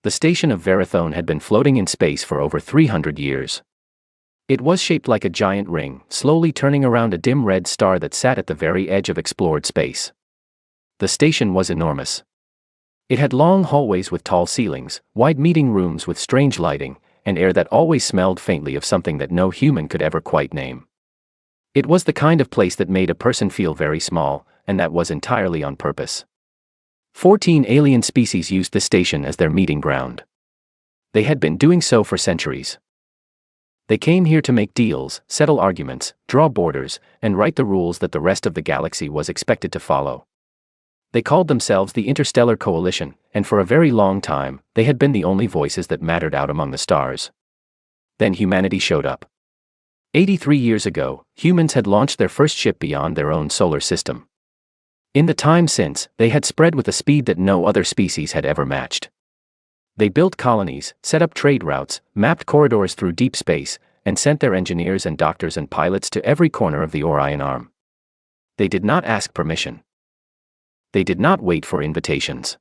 The station of Verathone had been floating in space for over 300 years. It was shaped like a giant ring, slowly turning around a dim red star that sat at the very edge of explored space. The station was enormous. It had long hallways with tall ceilings, wide meeting rooms with strange lighting, and air that always smelled faintly of something that no human could ever quite name. It was the kind of place that made a person feel very small, and that was entirely on purpose. 14 alien species used the station as their meeting ground. They had been doing so for centuries. They came here to make deals, settle arguments, draw borders, and write the rules that the rest of the galaxy was expected to follow. They called themselves the Interstellar Coalition, and for a very long time, they had been the only voices that mattered out among the stars. Then humanity showed up. 83 years ago, humans had launched their first ship beyond their own solar system. In the time since, they had spread with a speed that no other species had ever matched. They built colonies, set up trade routes, mapped corridors through deep space, and sent their engineers and doctors and pilots to every corner of the Orion Arm. They did not ask permission. They did not wait for invitations.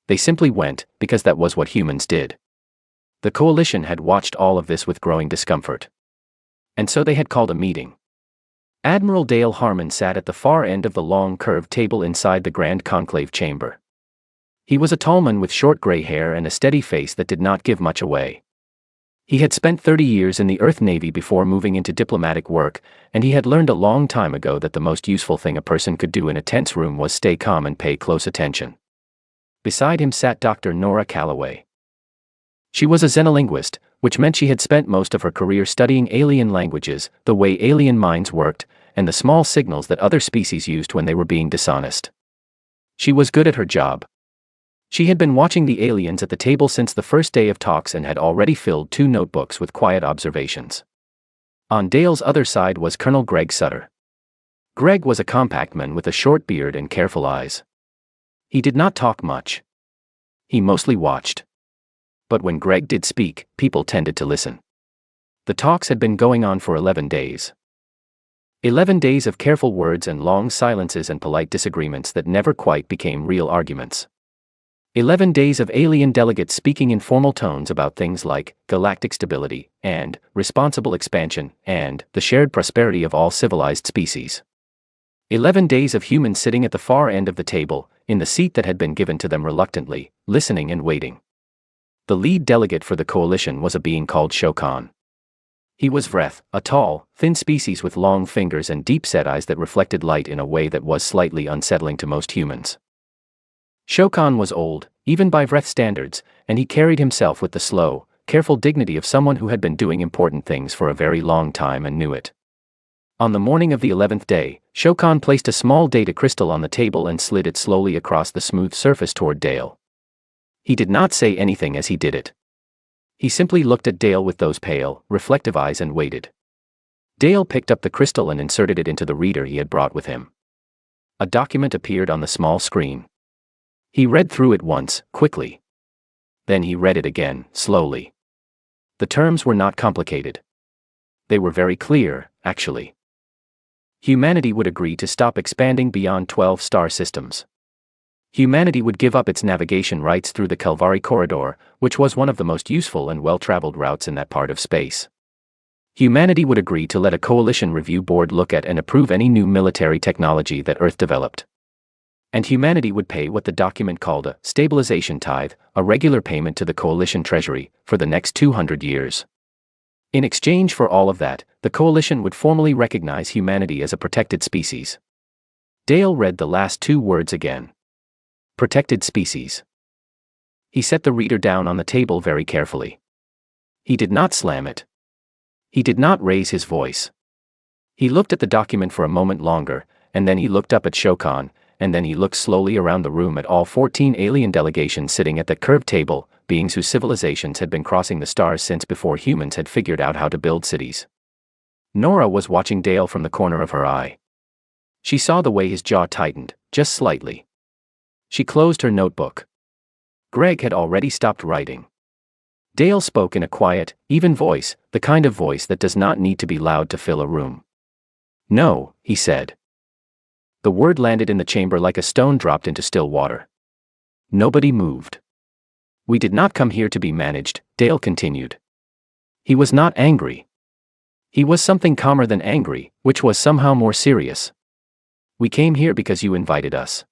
They simply went, because that was what humans did. The coalition had watched all of this with growing discomfort. And so they had called a meeting. Admiral Dale Harmon sat at the far end of the long curved table inside the Grand Conclave chamber. He was a tall man with short gray hair and a steady face that did not give much away. He had spent 30 years in the Earth Navy before moving into diplomatic work, and he had learned a long time ago that the most useful thing a person could do in a tense room was stay calm and pay close attention. Beside him sat Dr. Nora Calloway. She was a xenolinguist, which meant she had spent most of her career studying alien languages, the way alien minds worked, and the small signals that other species used when they were being dishonest. She was good at her job. She had been watching the aliens at the table since the first day of talks and had already filled 2 notebooks with quiet observations. On Dale's other side was Colonel Greg Sutter. Greg was a compact man with a short beard and careful eyes. He did not talk much. He mostly watched. But when Greg did speak, people tended to listen. The talks had been going on for 11 days. 11 days of careful words and long silences and polite disagreements that never quite became real arguments. 11 days of alien delegates speaking in formal tones about things like galactic stability, and responsible expansion, and the shared prosperity of all civilized species. 11 days of humans sitting at the far end of the table, in the seat that had been given to them reluctantly, listening and waiting. The lead delegate for the coalition was a being called Shokan. He was Vreth, a tall, thin species with long fingers and deep-set eyes that reflected light in a way that was slightly unsettling to most humans. Shokan was old, even by Vreth standards, and he carried himself with the slow, careful dignity of someone who had been doing important things for a very long time and knew it. On the morning of the 11th day, Shokan placed a small data crystal on the table and slid it slowly across the smooth surface toward Dale. He did not say anything as he did it. He simply looked at Dale with those pale, reflective eyes and waited. Dale picked up the crystal and inserted it into the reader he had brought with him. A document appeared on the small screen. He read through it once, quickly. Then he read it again, slowly. The terms were not complicated. They were very clear, actually. Humanity would agree to stop expanding beyond 12 star systems. Humanity would give up its navigation rights through the Kalvari Corridor, which was one of the most useful and well-traveled routes in that part of space. Humanity would agree to let a coalition review board look at and approve any new military technology that Earth developed. And humanity would pay what the document called a stabilization tithe, a regular payment to the coalition treasury, for the next 200 years. In exchange for all of that, the coalition would formally recognize humanity as a protected species. Dale read the last 2 words again. Protected species. He set the reader down on the table very carefully. He did not slam it. He did not raise his voice. He looked at the document for a moment longer, and then he looked up at Shokan, and then he looked slowly around the room at all 14 alien delegations sitting at that curved table, beings whose civilizations had been crossing the stars since before humans had figured out how to build cities. Nora was watching Dale from the corner of her eye. She saw the way his jaw tightened, just slightly. She closed her notebook. Greg had already stopped writing. Dale spoke in a quiet, even voice, the kind of voice that does not need to be loud to fill a room. "No," he said. The word landed in the chamber like a stone dropped into still water. Nobody moved. We did not come here to be managed, Dale continued. He was not angry. He was something calmer than angry, which was somehow more serious. We came here because you invited us.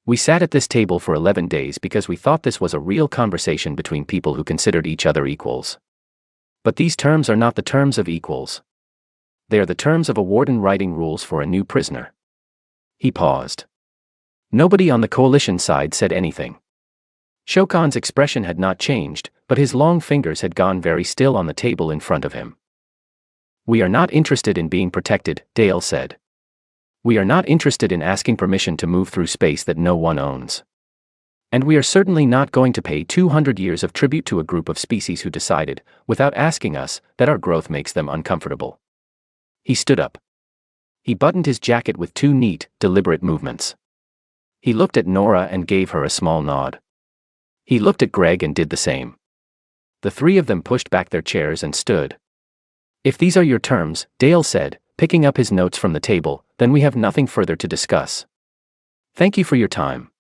We sat at this table for 11 days because we thought this was a real conversation between people who considered each other equals. But these terms are not the terms of equals. They are the terms of a warden writing rules for a new prisoner. He paused. Nobody on the coalition side said anything. Shokan's expression had not changed, but his long fingers had gone very still on the table in front of him. We are not interested in being protected, Dale said. We are not interested in asking permission to move through space that no one owns. And we are certainly not going to pay 200 years of tribute to a group of species who decided, without asking us, that our growth makes them uncomfortable. He stood up. He buttoned his jacket with 2 neat, deliberate movements. He looked at Nora and gave her a small nod. He looked at Greg and did the same. The 3 of them pushed back their chairs and stood. If these are your terms, Dale said, picking up his notes from the table, then we have nothing further to discuss. Thank you for your time.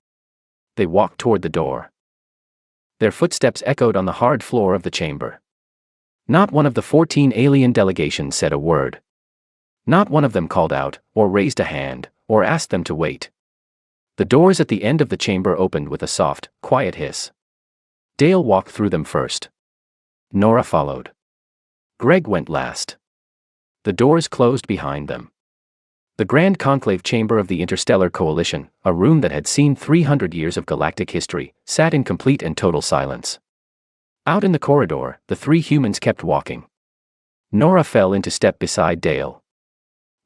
They walked toward the door. Their footsteps echoed on the hard floor of the chamber. Not one of the 14 alien delegations said a word. Not one of them called out, or raised a hand, or asked them to wait. The doors at the end of the chamber opened with a soft, quiet hiss. Dale walked through them first. Nora followed. Greg went last. The doors closed behind them. The Grand Conclave Chamber of the Interstellar Coalition, a room that had seen 300 years of galactic history, sat in complete and total silence. Out in the corridor, the 3 humans kept walking. Nora fell into step beside Dale.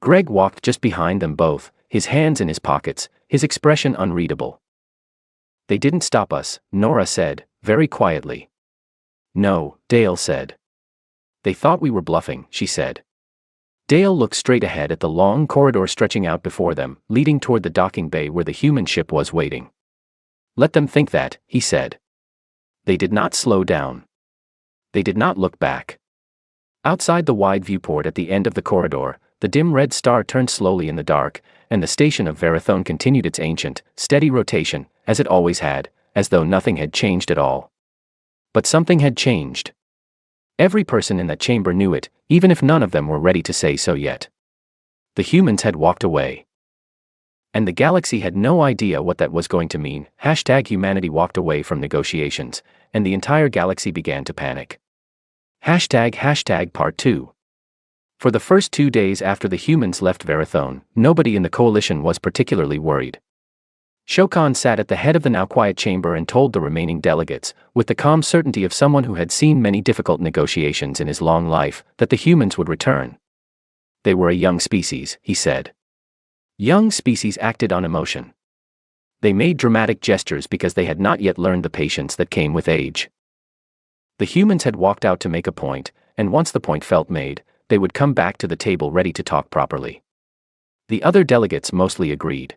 Greg walked just behind them both, his hands in his pockets, his expression unreadable. They didn't stop us, Nora said, very quietly. No, Dale said. They thought we were bluffing, she said. Dale looked straight ahead at the long corridor stretching out before them, leading toward the docking bay where the human ship was waiting. Let them think that, he said. They did not slow down. They did not look back. Outside the wide viewport at the end of the corridor, the dim red star turned slowly in the dark, and the station of Verathon continued its ancient, steady rotation, as it always had, as though nothing had changed at all. But something had changed. Every person in that chamber knew it, even if none of them were ready to say so yet. The humans had walked away. And the galaxy had no idea what that was going to mean. #humanity walked away from negotiations, and the entire galaxy began to panic. Part 2. For the first 2 days after the humans left Verathon, nobody in the coalition was particularly worried. Shokan sat at the head of the now quiet chamber and told the remaining delegates, with the calm certainty of someone who had seen many difficult negotiations in his long life, that the humans would return. They were a young species, he said. Young species acted on emotion. They made dramatic gestures because they had not yet learned the patience that came with age. The humans had walked out to make a point, and once the point felt made, they would come back to the table ready to talk properly. The other delegates mostly agreed.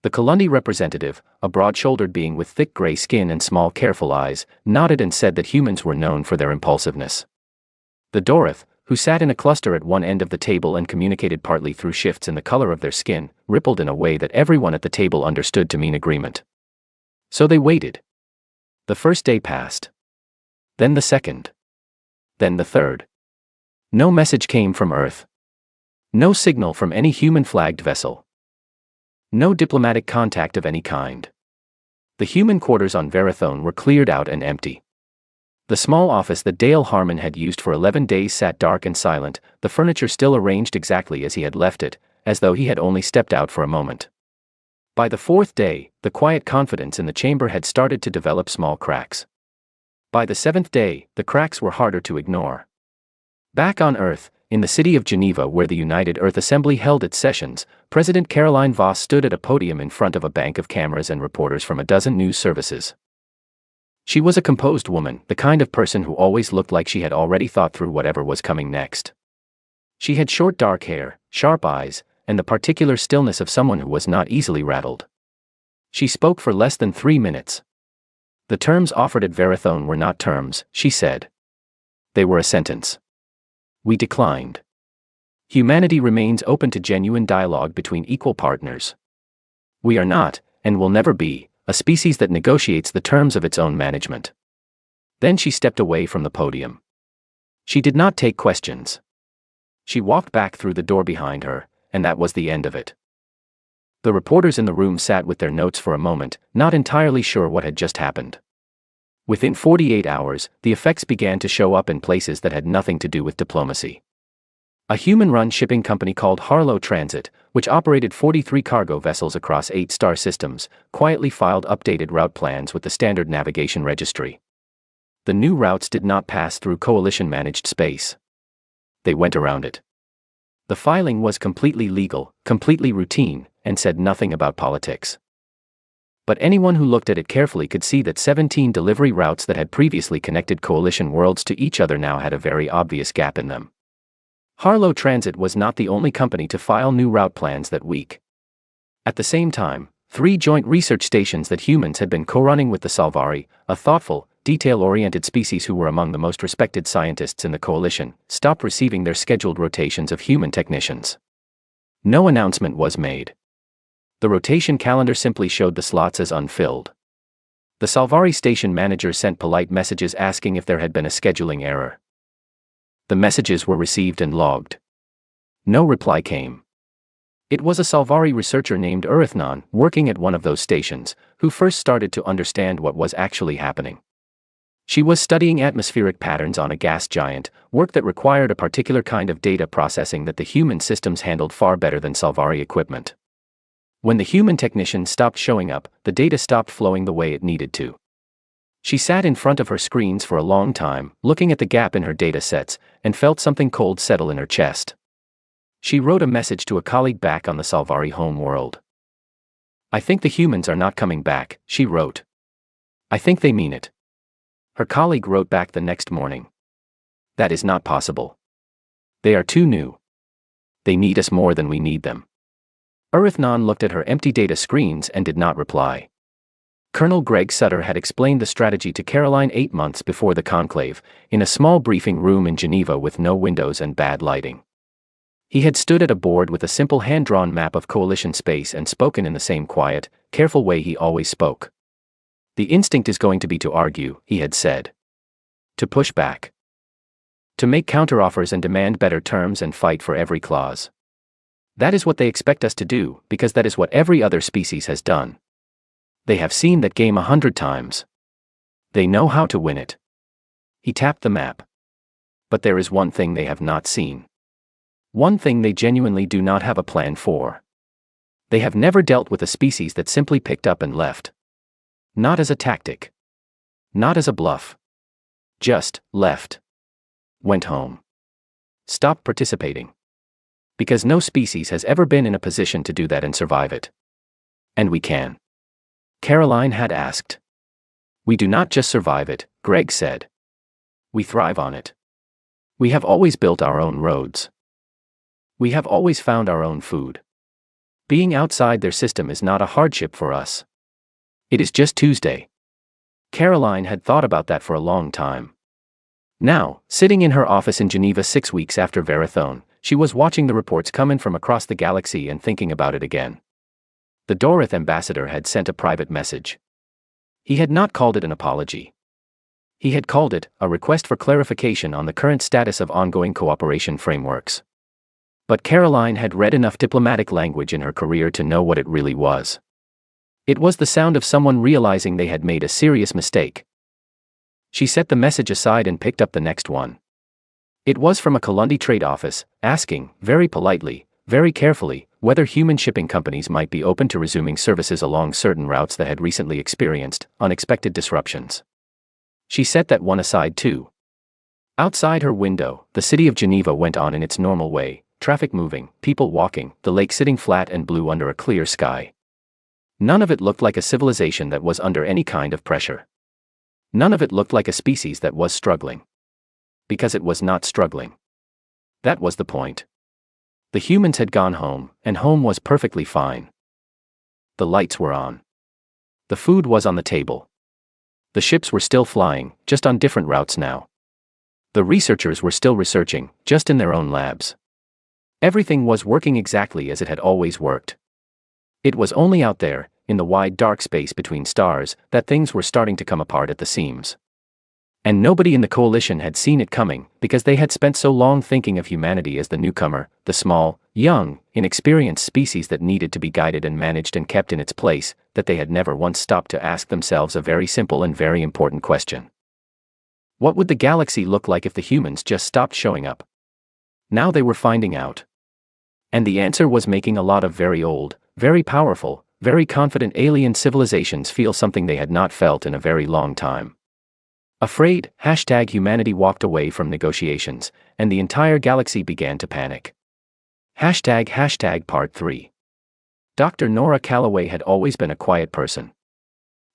The Colundi representative, a broad-shouldered being with thick gray skin and small careful eyes, nodded and said that humans were known for their impulsiveness. The Doroth, who sat in a cluster at one end of the table and communicated partly through shifts in the color of their skin, rippled in a way that everyone at the table understood to mean agreement. So they waited. The first day passed. Then the second. Then the third. No message came from Earth. No signal from any human-flagged vessel. No diplomatic contact of any kind. The human quarters on Verathon were cleared out and empty. The small office that Dale Harmon had used for 11 days sat dark and silent, the furniture still arranged exactly as he had left it, as though he had only stepped out for a moment. By the 4th day, the quiet confidence in the chamber had started to develop small cracks. By the 7th day, the cracks were harder to ignore. Back on Earth, in the city of Geneva where the United Earth Assembly held its sessions, President Caroline Voss stood at a podium in front of a bank of cameras and reporters from a dozen news services. She was a composed woman, the kind of person who always looked like she had already thought through whatever was coming next. She had short dark hair, sharp eyes, and the particular stillness of someone who was not easily rattled. She spoke for less than 3 minutes. The terms offered at Verathon were not terms, she said. They were a sentence. We declined. Humanity remains open to genuine dialogue between equal partners. We are not, and will never be, a species that negotiates the terms of its own management. Then she stepped away from the podium. She did not take questions. She walked back through the door behind her, and that was the end of it. The reporters in the room sat with their notes for a moment, not entirely sure what had just happened. Within 48 hours, the effects began to show up in places that had nothing to do with diplomacy. A human-run shipping company called Harlow Transit, which operated 43 cargo vessels across 8 star systems, quietly filed updated route plans with the Standard Navigation Registry. The new routes did not pass through coalition-managed space. They went around it. The filing was completely legal, completely routine, and said nothing about politics. But anyone who looked at it carefully could see that 17 delivery routes that had previously connected coalition worlds to each other now had a very obvious gap in them. Harlow Transit was not the only company to file new route plans that week. At the same time, 3 joint research stations that humans had been co-running with the Salvari, a thoughtful, detail-oriented species who were among the most respected scientists in the coalition, stopped receiving their scheduled rotations of human technicians. No announcement was made. The rotation calendar simply showed the slots as unfilled. The Salvari station manager sent polite messages asking if there had been a scheduling error. The messages were received and logged. No reply came. It was a Salvari researcher named Urithnon, working at one of those stations, who first started to understand what was actually happening. She was studying atmospheric patterns on a gas giant, work that required a particular kind of data processing that the human systems handled far better than Salvari equipment. When the human technician stopped showing up, the data stopped flowing the way it needed to. She sat in front of her screens for a long time, looking at the gap in her data sets, and felt something cold settle in her chest. She wrote a message to a colleague back on the Salvari home world. "I think the humans are not coming back," she wrote. "I think they mean it." Her colleague wrote back the next morning. "That is not possible. They are too new. They need us more than we need them." Urithnon looked at her empty data screens and did not reply. Colonel Greg Sutter had explained the strategy to Caroline 8 months before the conclave, in a small briefing room in Geneva with no windows and bad lighting. He had stood at a board with a simple hand-drawn map of coalition space and spoken in the same quiet, careful way he always spoke. "The instinct is going to be to argue," he had said. "To push back. To make counteroffers and demand better terms and fight for every clause. That is what they expect us to do, because that is what every other species has done. They have seen that game 100 times. They know how to win it." He tapped the map. "But there is one thing they have not seen. One thing they genuinely do not have a plan for. They have never dealt with a species that simply picked up and left. Not as a tactic. Not as a bluff. Just left. Went home. Stopped participating. Because no species has ever been in a position to do that and survive it. And we can." Caroline had asked. "We do not just survive it," Greg said. "We thrive on it. We have always built our own roads. We have always found our own food. Being outside their system is not a hardship for us. It is just Tuesday." Caroline had thought about that for a long time. Now, sitting in her office in Geneva 6 weeks after Verathon, she was watching the reports come in from across the galaxy and thinking about it again. The Dorith ambassador had sent a private message. He had not called it an apology. He had called it a request for clarification on the current status of ongoing cooperation frameworks. But Caroline had read enough diplomatic language in her career to know what it really was. It was the sound of someone realizing they had made a serious mistake. She set the message aside and picked up the next one. It was from a Colundi trade office, asking, very politely, very carefully, whether human shipping companies might be open to resuming services along certain routes that had recently experienced unexpected disruptions. She set that one aside too. Outside her window, the city of Geneva went on in its normal way, traffic moving, people walking, the lake sitting flat and blue under a clear sky. None of it looked like a civilization that was under any kind of pressure. None of it looked like a species that was struggling. Because it was not struggling. That was the point. The humans had gone home, and home was perfectly fine. The lights were on. The food was on the table. The ships were still flying, just on different routes now. The researchers were still researching, just in their own labs. Everything was working exactly as it had always worked. It was only out there, in the wide dark space between stars, that things were starting to come apart at the seams. And nobody in the coalition had seen it coming, because they had spent so long thinking of humanity as the newcomer, the small, young, inexperienced species that needed to be guided and managed and kept in its place, that they had never once stopped to ask themselves a very simple and very important question. What would the galaxy look like if the humans just stopped showing up? Now they were finding out. And the answer was making a lot of very old, very powerful, very confident alien civilizations feel something they had not felt in a very long time. Afraid, #humanity walked away from negotiations, and the entire galaxy began to panic. Part 3. Dr. Nora Calloway had always been a quiet person.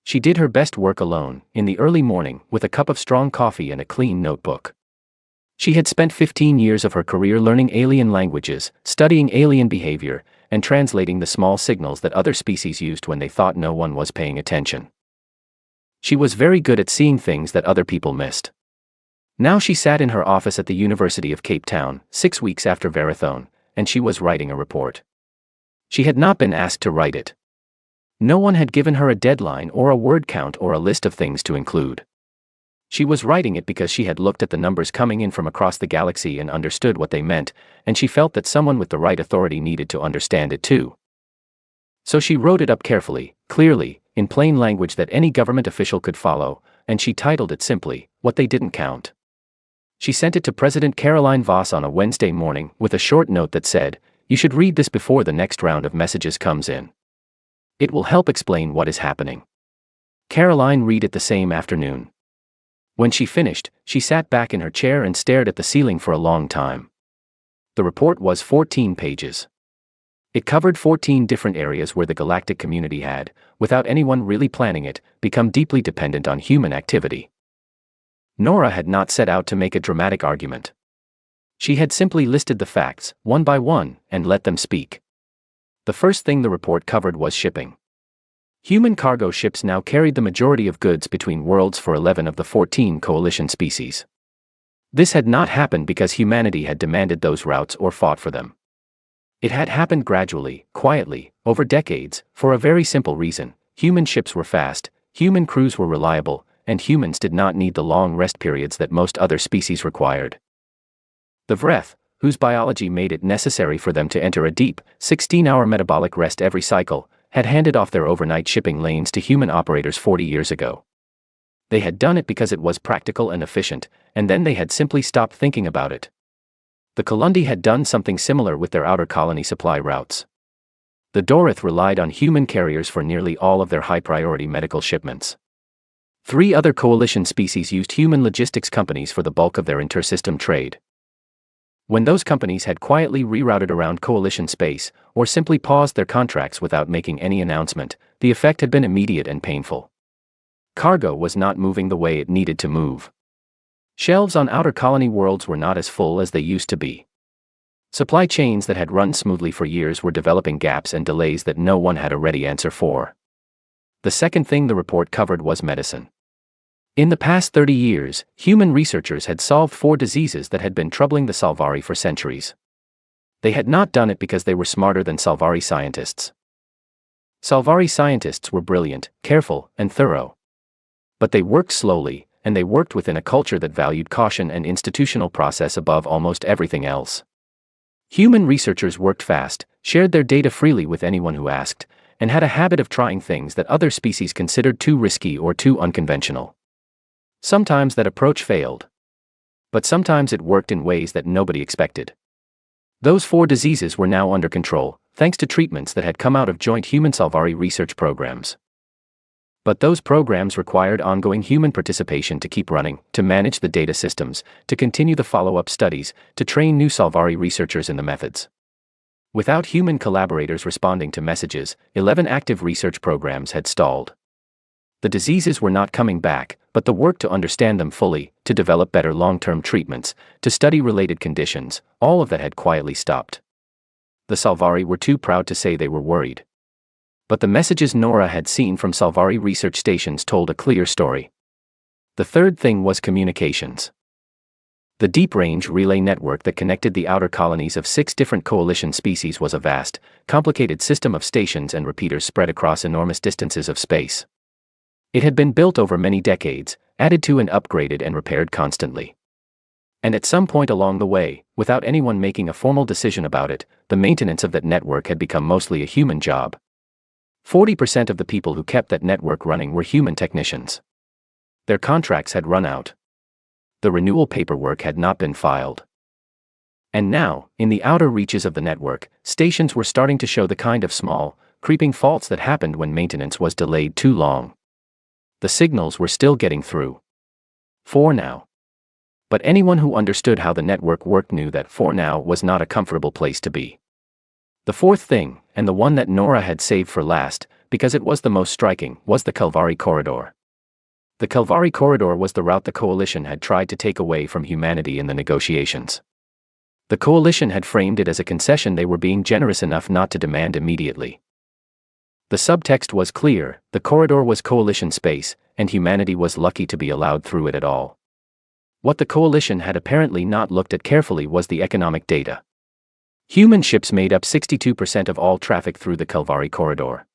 She did her best work alone, in the early morning, with a cup of strong coffee and a clean notebook. She had spent 15 years of her career learning alien languages, studying alien behavior, and translating the small signals that other species used when they thought no one was paying attention. She was very good at seeing things that other people missed. Now she sat in her office at the University of Cape Town, 6 weeks after Verathon, and she was writing a report. She had not been asked to write it. No one had given her a deadline or a word count or a list of things to include. She was writing it because she had looked at the numbers coming in from across the galaxy and understood what they meant, and she felt that someone with the right authority needed to understand it too. So she wrote it up carefully, clearly, in plain language that any government official could follow, and she titled it simply, "What They Didn't Count." She sent it to President Caroline Voss on a Wednesday morning with a short note that said, "You should read this before the next round of messages comes in. It will help explain what is happening." Caroline read it the same afternoon. When she finished, she sat back in her chair and stared at the ceiling for a long time. The report was 14 pages. It covered 14 different areas where the galactic community had, without anyone really planning it, become deeply dependent on human activity. Nora had not set out to make a dramatic argument. She had simply listed the facts, one by one, and let them speak. The first thing the report covered was shipping. Human cargo ships now carried the majority of goods between worlds for 11 of the 14 coalition species. This had not happened because humanity had demanded those routes or fought for them. It had happened gradually, quietly, over decades, for a very simple reason: human ships were fast, human crews were reliable, and humans did not need the long rest periods that most other species required. The Vreth, whose biology made it necessary for them to enter a deep, 16-hour metabolic rest every cycle, had handed off their overnight shipping lanes to human operators 40 years ago. They had done it because it was practical and efficient, and then they had simply stopped thinking about it. The Colundi had done something similar with their outer colony supply routes. The Dorith relied on human carriers for nearly all of their high-priority medical shipments. 3 other coalition species used human logistics companies for the bulk of their inter-system trade. When those companies had quietly rerouted around coalition space, or simply paused their contracts without making any announcement, the effect had been immediate and painful. Cargo was not moving the way it needed to move. Shelves on outer colony worlds were not as full as they used to be. Supply chains that had run smoothly for years were developing gaps and delays that no one had a ready answer for. The second thing the report covered was medicine. In the past 30 years, human researchers had solved 4 diseases that had been troubling the Salvari for centuries. They had not done it because they were smarter than Salvari scientists. Salvari scientists were brilliant, careful, and thorough. But they worked slowly, and they worked within a culture that valued caution and institutional process above almost everything else. Human researchers worked fast, shared their data freely with anyone who asked, and had a habit of trying things that other species considered too risky or too unconventional. Sometimes that approach failed. But sometimes it worked in ways that nobody expected. Those 4 diseases were now under control, thanks to treatments that had come out of joint human-Salvari research programs. But those programs required ongoing human participation to keep running, to manage the data systems, to continue the follow-up studies, to train new Salvari researchers in the methods. Without human collaborators responding to messages, 11 active research programs had stalled. The diseases were not coming back, but the work to understand them fully, to develop better long-term treatments, to study related conditions, all of that had quietly stopped. The Salvari were too proud to say they were worried. But the messages Nora had seen from Salvari research stations told a clear story. The third thing was communications. The deep-range relay network that connected the outer colonies of 6 different coalition species was a vast, complicated system of stations and repeaters spread across enormous distances of space. It had been built over many decades, added to and upgraded and repaired constantly. And at some point along the way, without anyone making a formal decision about it, the maintenance of that network had become mostly a human job. 40% of the people who kept that network running were human technicians. Their contracts had run out. The renewal paperwork had not been filed. And now, in the outer reaches of the network, stations were starting to show the kind of small, creeping faults that happened when maintenance was delayed too long. The signals were still getting through. For now. But anyone who understood how the network worked knew that for now was not a comfortable place to be. The fourth thing, and the one that Nora had saved for last, because it was the most striking, was the Calvary Corridor. The Calvary Corridor was the route the Coalition had tried to take away from humanity in the negotiations. The Coalition had framed it as a concession they were being generous enough not to demand immediately. The subtext was clear: the corridor was Coalition space, and humanity was lucky to be allowed through it at all. What the Coalition had apparently not looked at carefully was the economic data. Human ships made up 62% of all traffic through the Calvary Corridor.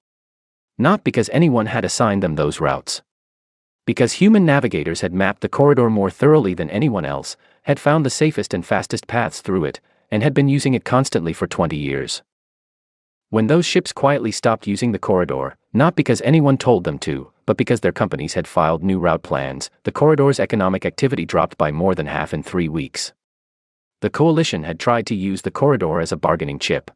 Not because anyone had assigned them those routes. Because human navigators had mapped the corridor more thoroughly than anyone else, had found the safest and fastest paths through it, and had been using it constantly for 20 years. When those ships quietly stopped using the corridor, not because anyone told them to, but because their companies had filed new route plans, the corridor's economic activity dropped by more than half in 3 weeks. The Coalition had tried to use the corridor as a bargaining chip.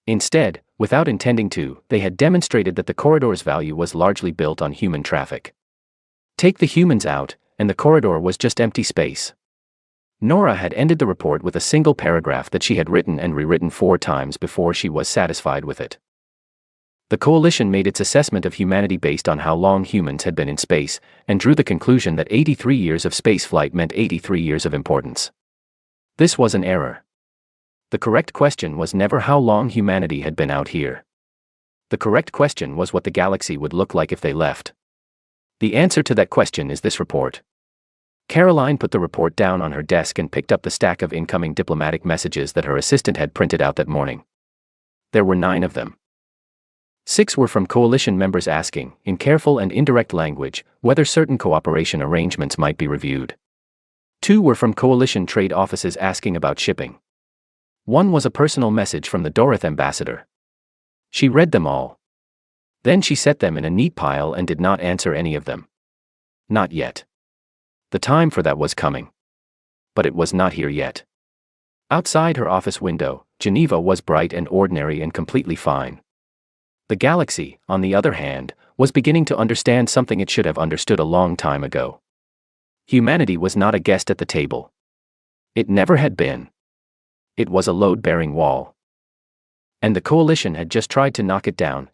Instead, without intending to, they had demonstrated that the corridor's value was largely built on human traffic. Take the humans out, and the corridor was just empty space. Nora had ended the report with a single paragraph that she had written and rewritten 4 times before she was satisfied with it. The Coalition made its assessment of humanity based on how long humans had been in space, and drew the conclusion that 83 years of spaceflight meant 83 years of importance. This was an error. The correct question was never how long humanity had been out here. The correct question was what the galaxy would look like if they left. The answer to that question is this report. Caroline put the report down on her desk and picked up the stack of incoming diplomatic messages that her assistant had printed out that morning. There were 9 of them. 6 were from Coalition members asking, in careful and indirect language, whether certain cooperation arrangements might be reviewed. 2 were from Coalition trade offices asking about shipping. 1 was a personal message from the Dorith ambassador. She read them all. Then she set them in a neat pile and did not answer any of them. Not yet. The time for that was coming. But it was not here yet. Outside her office window, Geneva was bright and ordinary and completely fine. The galaxy, on the other hand, was beginning to understand something it should have understood a long time ago. Humanity was not a guest at the table. It never had been. It was a load-bearing wall. And the Coalition had just tried to knock it down.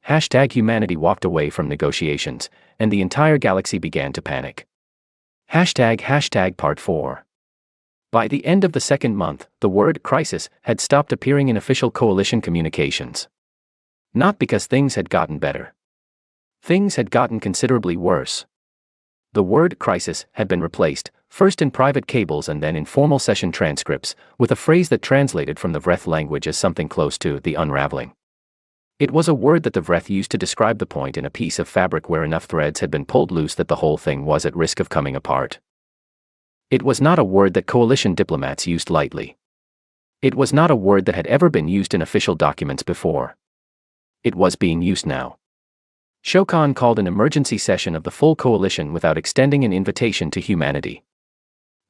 #humanity walked away from negotiations, and the entire galaxy began to panic. Part 4. By the end of the second month, the word crisis had stopped appearing in official Coalition communications. Not because things had gotten better. Things had gotten considerably worse. The word crisis had been replaced, first in private cables and then in formal session transcripts, with a phrase that translated from the Vreth language as something close to the unraveling. It was a word that the Vreth used to describe the point in a piece of fabric where enough threads had been pulled loose that the whole thing was at risk of coming apart. It was not a word that Coalition diplomats used lightly. It was not a word that had ever been used in official documents before. It was being used now. Shokan called an emergency session of the full Coalition without extending an invitation to humanity.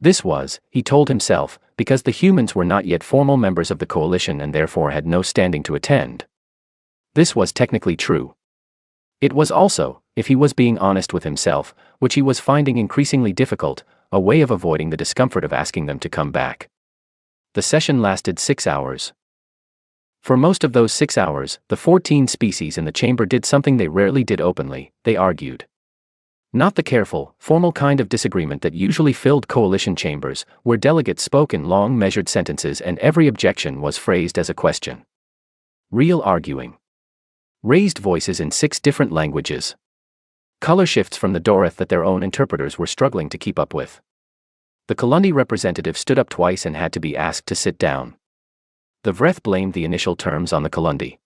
This was, he told himself, because the humans were not yet formal members of the Coalition and therefore had no standing to attend. This was technically true. It was also, if he was being honest with himself, which he was finding increasingly difficult, a way of avoiding the discomfort of asking them to come back. The session lasted 6 hours. For most of those 6 hours, the 14 species in the chamber did something they rarely did openly: they argued. Not the careful, formal kind of disagreement that usually filled Coalition chambers, where delegates spoke in long measured sentences and every objection was phrased as a question. Real arguing. Raised voices in 6 different languages. Color shifts from the Dorith that their own interpreters were struggling to keep up with. The Colundi representative stood up twice and had to be asked to sit down. The Vreth blamed the initial terms on the Colundi.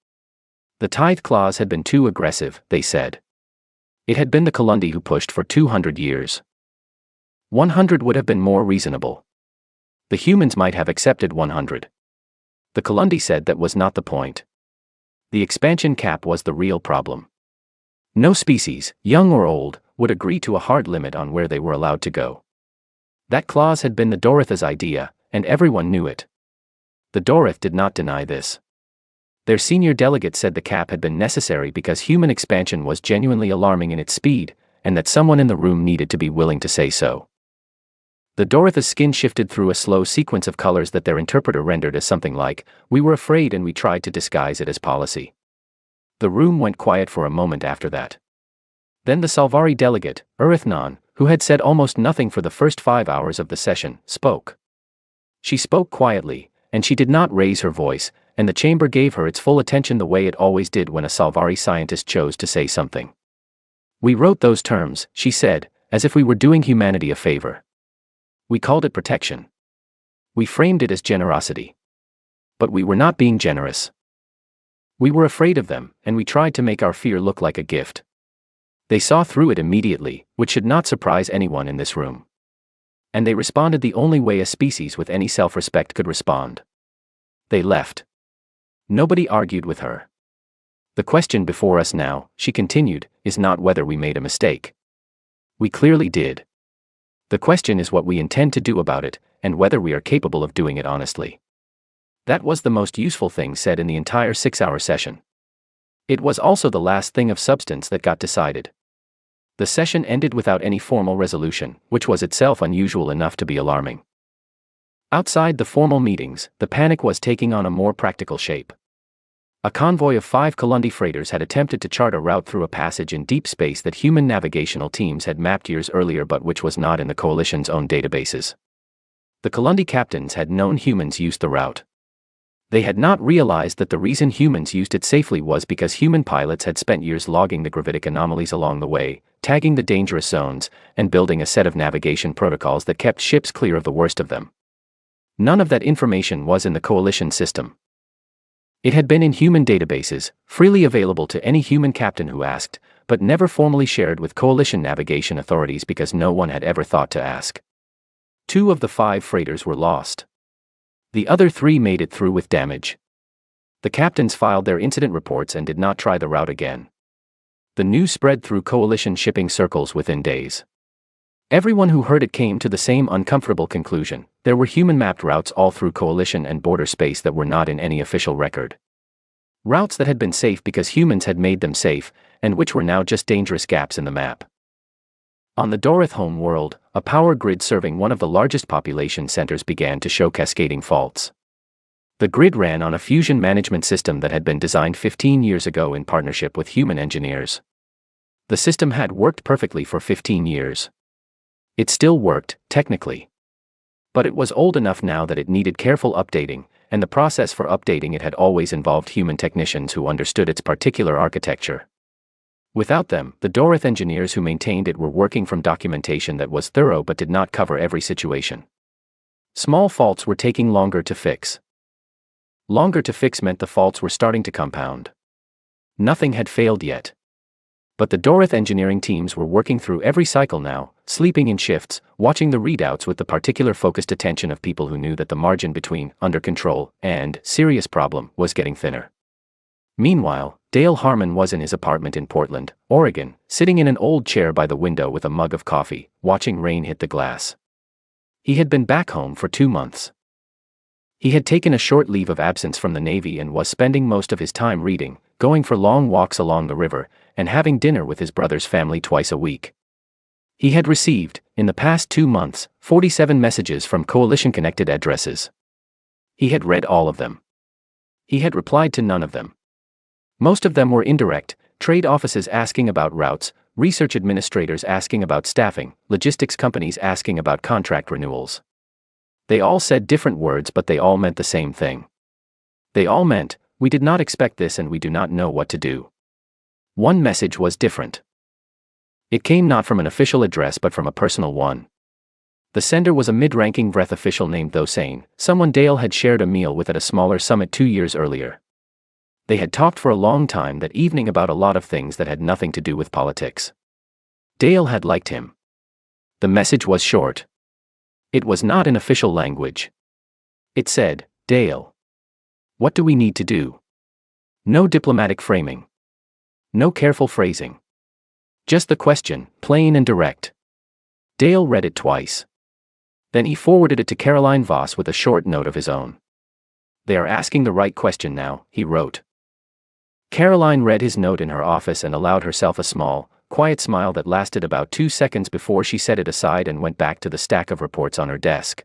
The tithe clause had been too aggressive, they said. It had been the Colundi who pushed for 200 years. 100 would have been more reasonable. The humans might have accepted 100. The Colundi said that was not the point. The expansion cap was the real problem. No species, young or old, would agree to a hard limit on where they were allowed to go. That clause had been the Doritha's idea, and everyone knew it. The Dorith did not deny this. Their senior delegate said the cap had been necessary because human expansion was genuinely alarming in its speed, and that someone in the room needed to be willing to say so. The Doritha's skin shifted through a slow sequence of colors that their interpreter rendered as something like, "We were afraid and we tried to disguise it as policy." The room went quiet for a moment after that. Then the Salvari delegate, Urithnon, who had said almost nothing for the first 5 hours of the session, spoke. She spoke quietly, and she did not raise her voice, and the chamber gave her its full attention the way it always did when a Salvari scientist chose to say something. "We wrote those terms," she said, "as if we were doing humanity a favor. We called it protection. We framed it as generosity. But we were not being generous. We were afraid of them, and we tried to make our fear look like a gift." They saw through it immediately, which should not surprise anyone in this room. And they responded the only way a species with any self-respect could respond. They left. Nobody argued with her. "The question before us now," she continued, "is not whether we made a mistake. We clearly did. The question is what we intend to do about it, and whether we are capable of doing it honestly." That was the most useful thing said in the entire 6-hour session. It was also the last thing of substance that got decided. The session ended without any formal resolution, which was itself unusual enough to be alarming. Outside the formal meetings, the panic was taking on a more practical shape. A convoy of 5 Colundi freighters had attempted to chart a route through a passage in deep space that human navigational teams had mapped years earlier but which was not in the Coalition's own databases. The Colundi captains had known humans used the route. They had not realized that the reason humans used it safely was because human pilots had spent years logging the gravitic anomalies along the way, tagging the dangerous zones, and building a set of navigation protocols that kept ships clear of the worst of them. None of that information was in the Coalition system. It had been in human databases, freely available to any human captain who asked, but never formally shared with Coalition navigation authorities because no one had ever thought to ask. 2 of the 5 freighters were lost. The other 3 made it through with damage. The captains filed their incident reports and did not try the route again. The news spread through Coalition shipping circles within days. Everyone who heard it came to the same uncomfortable conclusion: there were human-mapped routes all through Coalition and border space that were not in any official record. Routes that had been safe because humans had made them safe, and which were now just dangerous gaps in the map. On the Dorith home world, a power grid serving one of the largest population centers began to show cascading faults. The grid ran on a fusion management system that had been designed 15 years ago in partnership with human engineers. The system had worked perfectly for 15 years. It still worked, technically. But it was old enough now that it needed careful updating, and the process for updating it had always involved human technicians who understood its particular architecture. Without them, the Dorith engineers who maintained it were working from documentation that was thorough but did not cover every situation. Small faults were taking longer to fix. Longer to fix meant the faults were starting to compound. Nothing had failed yet. But the Dorith engineering teams were working through every cycle now, sleeping in shifts, watching the readouts with the particular focused attention of people who knew that the margin between under control and serious problem was getting thinner. Meanwhile, Dale Harmon was in his apartment in Portland, Oregon, sitting in an old chair by the window with a mug of coffee, watching rain hit the glass. He had been back home for 2 months. He had taken a short leave of absence from the Navy and was spending most of his time reading, going for long walks along the river, and having dinner with his brother's family twice a week. He had received, in the past 2 months, 47 messages from Coalition-connected addresses. He had read all of them. He had replied to none of them. Most of them were indirect: trade offices asking about routes, research administrators asking about staffing, logistics companies asking about contract renewals. They all said different words, but they all meant the same thing. They all meant, "We did not expect this and we do not know what to do." One message was different. It came not from an official address but from a personal one. The sender was a mid-ranking Vreth official named Thosane, someone Dale had shared a meal with at a smaller summit 2 years earlier. They had talked for a long time that evening about a lot of things that had nothing to do with politics. Dale had liked him. The message was short. It was not in official language. It said, "Dale. What do we need to do?" No diplomatic framing. No careful phrasing. Just the question, plain and direct. Dale read it twice. Then he forwarded it to Caroline Voss with a short note of his own. "They are asking the right question now," he wrote. Caroline read his note in her office and allowed herself a small, quiet smile that lasted about 2 seconds before she set it aside and went back to the stack of reports on her desk.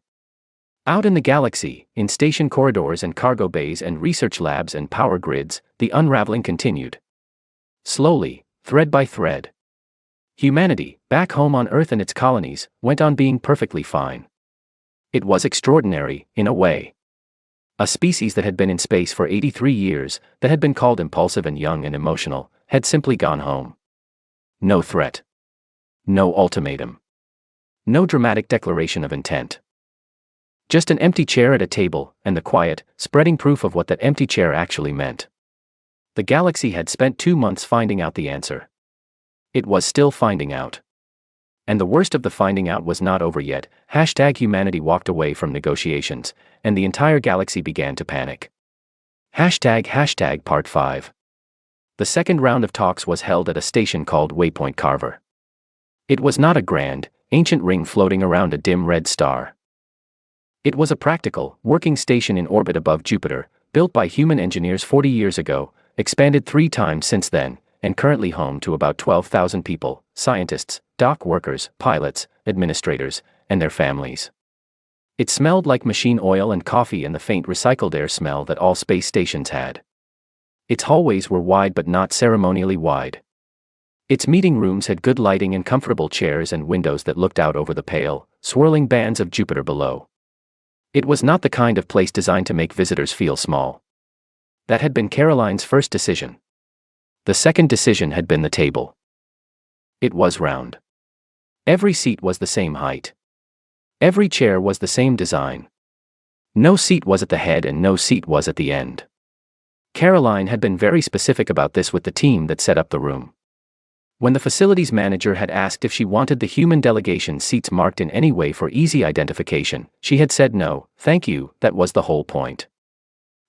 Out in the galaxy, in station corridors and cargo bays and research labs and power grids, the unraveling continued. Slowly, thread by thread. Humanity, back home on Earth and its colonies, went on being perfectly fine. It was extraordinary, in a way. A species that had been in space for 83 years, that had been called impulsive and young and emotional, had simply gone home. No threat. No ultimatum. No dramatic declaration of intent. Just an empty chair at a table, and the quiet, spreading proof of what that empty chair actually meant. The galaxy had spent 2 months finding out the answer. It was still finding out. And the worst of the finding out was not over yet. #humanity walked away from negotiations, and the entire galaxy began to panic. Part 5. The second round of talks was held at a station called Waypoint Carver. It was not a grand, ancient ring floating around a dim red star. It was a practical, working station in orbit above Jupiter, built by human engineers 40 years ago, expanded 3 times since then, and currently home to about 12,000 people, scientists, dock workers, pilots, administrators, and their families. It smelled like machine oil and coffee and the faint recycled air smell that all space stations had. Its hallways were wide but not ceremonially wide. Its meeting rooms had good lighting and comfortable chairs and windows that looked out over the pale, swirling bands of Jupiter below. It was not the kind of place designed to make visitors feel small. That had been Caroline's first decision. The second decision had been the table. It was round. Every seat was the same height. Every chair was the same design. No seat was at the head and no seat was at the end. Caroline had been very specific about this with the team that set up the room. When the facilities manager had asked if she wanted the human delegation seats marked in any way for easy identification, she had said no, thank you, that was the whole point.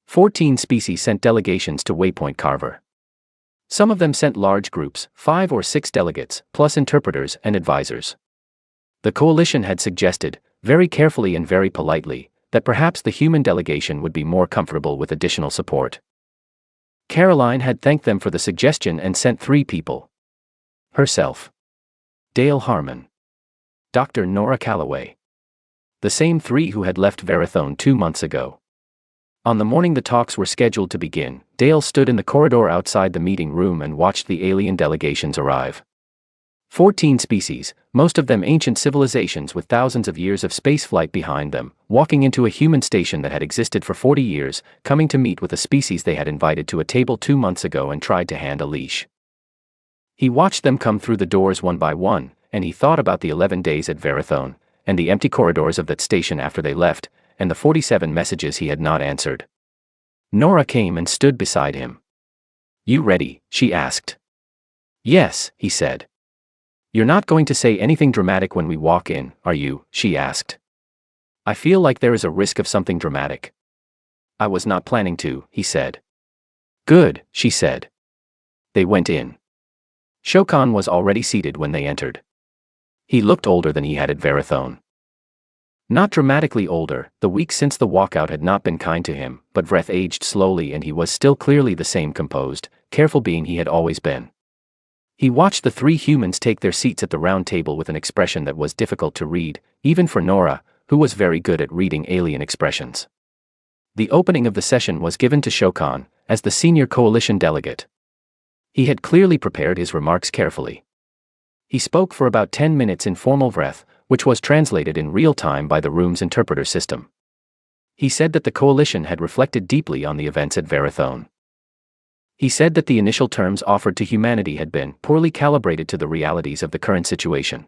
14 species sent delegations to Waypoint Carver. Some of them sent large groups, 5 or 6 delegates, plus interpreters and advisors. The coalition had suggested, very carefully and very politely, that perhaps the human delegation would be more comfortable with additional support. Caroline had thanked them for the suggestion and sent 3 people. Herself. Dale Harmon. Dr. Nora Calloway. The same 3 who had left Verathone 2 months ago. On the morning the talks were scheduled to begin, Dale stood in the corridor outside the meeting room and watched the alien delegations arrive. 14 species, most of them ancient civilizations with thousands of years of spaceflight behind them, walking into a human station that had existed for 40 years, coming to meet with a species they had invited to a table 2 months ago and tried to hand a leash. He watched them come through the doors one by one, and he thought about the 11 days at Verathone, and the empty corridors of that station after they left, and the 47 messages he had not answered. Nora came and stood beside him. "You ready?" she asked. "Yes," he said. "You're not going to say anything dramatic when we walk in, are you?" she asked. "I feel like there is a risk of something dramatic." "I was not planning to," he said. "Good," she said. They went in. Shokan was already seated when they entered. He looked older than he had at Verathone. Not dramatically older, the weeks since the walkout had not been kind to him, but Vreth aged slowly and he was still clearly the same composed, careful being he had always been. He watched the 3 humans take their seats at the round table with an expression that was difficult to read, even for Nora, who was very good at reading alien expressions. The opening of the session was given to Shokan, as the senior coalition delegate. He had clearly prepared his remarks carefully. He spoke for about 10 minutes in formal Vreth, which was translated in real time by the room's interpreter system. He said that the coalition had reflected deeply on the events at Verathone. He said that the initial terms offered to humanity had been poorly calibrated to the realities of the current situation.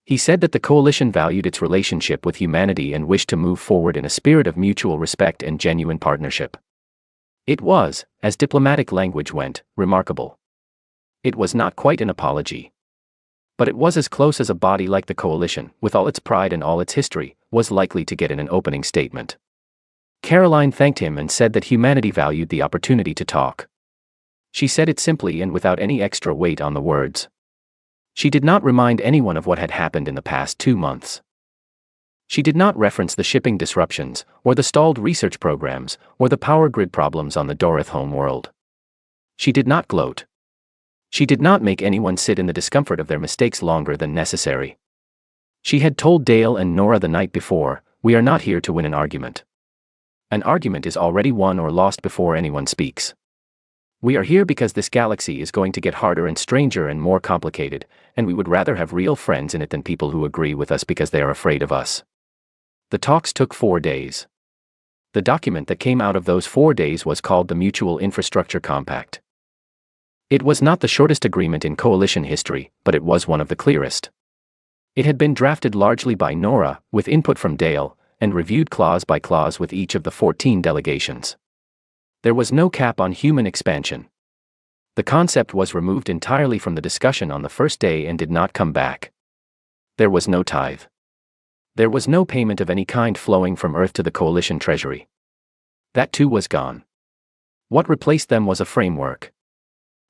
He said that the coalition valued its relationship with humanity and wished to move forward in a spirit of mutual respect and genuine partnership. It was, as diplomatic language went, remarkable. It was not quite an apology. But it was as close as a body like the coalition, with all its pride and all its history, was likely to get in an opening statement. Caroline thanked him and said that humanity valued the opportunity to talk. She said it simply and without any extra weight on the words. She did not remind anyone of what had happened in the past 2 months. She did not reference the shipping disruptions, or the stalled research programs, or the power grid problems on the Dorith homeworld. She did not gloat. She did not make anyone sit in the discomfort of their mistakes longer than necessary. She had told Dale and Nora the night before, "We are not here to win an argument. An argument is already won or lost before anyone speaks. We are here because this galaxy is going to get harder and stranger and more complicated, and we would rather have real friends in it than people who agree with us because they are afraid of us." The talks took 4 days. The document that came out of those 4 days was called the Mutual Infrastructure Compact. It was not the shortest agreement in coalition history, but it was one of the clearest. It had been drafted largely by Nora, with input from Dale, and reviewed clause by clause with each of the 14 delegations. There was no cap on human expansion. The concept was removed entirely from the discussion on the first day and did not come back. There was no tithe. There was no payment of any kind flowing from Earth to the coalition treasury. That too was gone. What replaced them was a framework.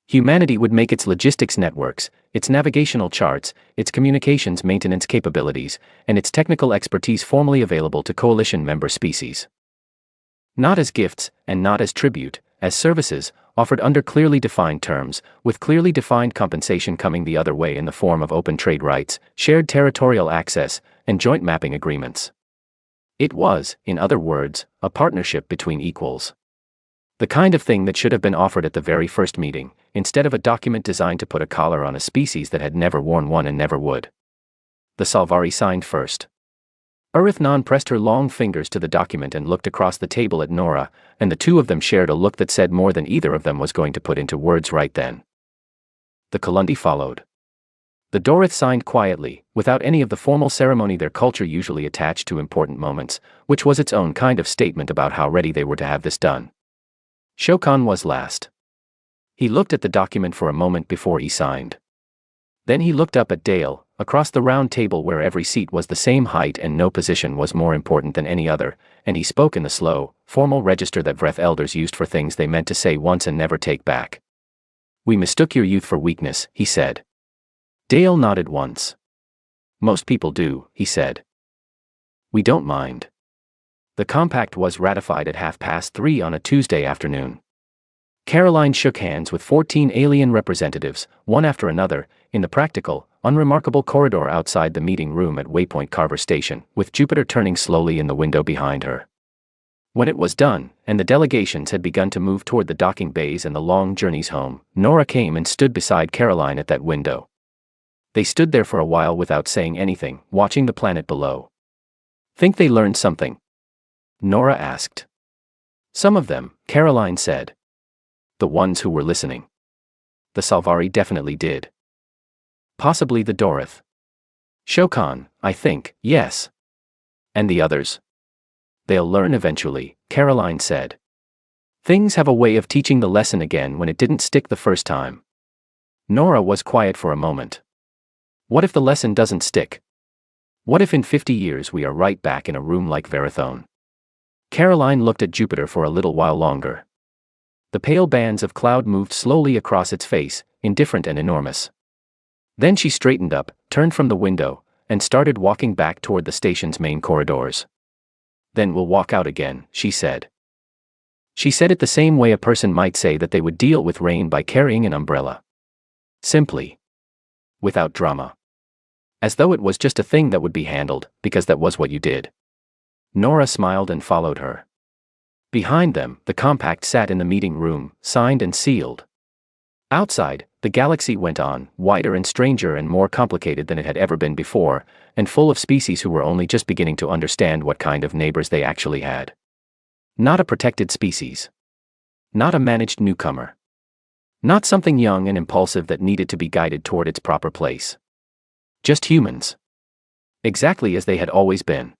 Humanity would make its logistics networks, its navigational charts, its communications maintenance capabilities, and its technical expertise formally available to coalition member species. Not as gifts, and not as tribute, as services, offered under clearly defined terms, with clearly defined compensation coming the other way in the form of open trade rights, shared territorial access, and joint mapping agreements. It was, in other words, a partnership between equals. The kind of thing that should have been offered at the very first meeting, instead of a document designed to put a collar on a species that had never worn one and never would. The Salvari signed first. Arithnon pressed her long fingers to the document and looked across the table at Nora, and the two of them shared a look that said more than either of them was going to put into words right then. The Kalundi followed. The Dorith signed quietly, without any of the formal ceremony their culture usually attached to important moments, which was its own kind of statement about how ready they were to have this done. Shokan was last. He looked at the document for a moment before he signed. Then he looked up at Dale, across the round table where every seat was the same height and no position was more important than any other, and he spoke in the slow, formal register that Vreth elders used for things they meant to say once and never take back. "We mistook your youth for weakness," he said. Dale nodded once. "Most people do," he said. "We don't mind." The compact was ratified at 3:30 on a Tuesday afternoon. Caroline shook hands with 14 alien representatives, one after another, in the practical, unremarkable corridor outside the meeting room at Waypoint Carver Station, with Jupiter turning slowly in the window behind her. When it was done, and the delegations had begun to move toward the docking bays and the long journeys home, Nora came and stood beside Caroline at that window. They stood there for a while without saying anything, watching the planet below. "Think they learned something?" Nora asked. "Some of them," Caroline said. "The ones who were listening." "The Salvari definitely did." "Possibly the Dorith." "Shokan, I think, yes." "And the others?" "They'll learn eventually," Caroline said. "Things have a way of teaching the lesson again when it didn't stick the first time." Nora was quiet for a moment. "What if the lesson doesn't stick? What if in 50 years we are right back in a room like Verithone?" Caroline looked at Jupiter for a little while longer. The pale bands of cloud moved slowly across its face, indifferent and enormous. Then she straightened up, turned from the window, and started walking back toward the station's main corridors. "Then we'll walk out again," she said. She said it the same way a person might say that they would deal with rain by carrying an umbrella. Simply. Without drama. As though it was just a thing that would be handled, because that was what you did. Nora smiled and followed her. Behind them, the compact sat in the meeting room, signed and sealed. Outside, the galaxy went on, wider and stranger and more complicated than it had ever been before, and full of species who were only just beginning to understand what kind of neighbors they actually had. Not a protected species. Not a managed newcomer. Not something young and impulsive that needed to be guided toward its proper place. Just humans. exactly as they had always been.